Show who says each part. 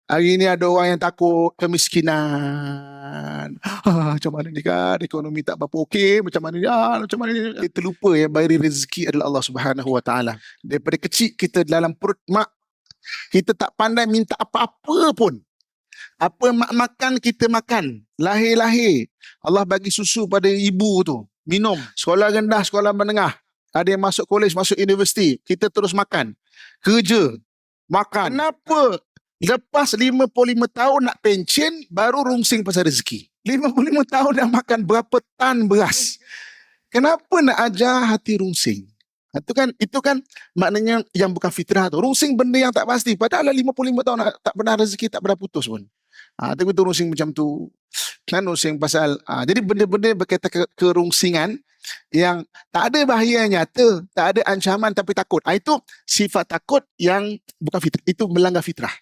Speaker 1: Hari ni ada orang yang takut kemiskinan. Macam mana ni kan? Ekonomi tak berapa okey. Macam mana ni? Macam mana ni? Kita terlupa yang beri rezeki adalah Allah Subhanahu Wa Taala. Daripada kecil kita dalam perut mak, kita tak pandai minta apa-apa pun. Apa mak makan, kita makan. Lahir-lahir, Allah bagi susu pada ibu tu. Minum. Sekolah rendah, sekolah menengah. Ada yang masuk kolej, masuk universiti. Kita terus makan. Kerja. Makan. Kenapa? Lepas 55 tahun nak pencen, baru rungsing pasal rezeki. 55 tahun dah makan berapa tan beras. Kenapa nak ajar hati rungsing? Itu kan maknanya yang bukan fitrah tu. Rungsing benda yang tak pasti. Padahal 55 tahun tak pernah rezeki, tak pernah putus pun. Tapi tu rungsing macam tu. Kan rungsing pasal. Jadi benda-benda berkaitan kerungsingan yang tak ada bahaya nyata, tak ada ancaman tapi takut. Itu sifat takut yang bukan fitrah. Itu melanggar fitrah.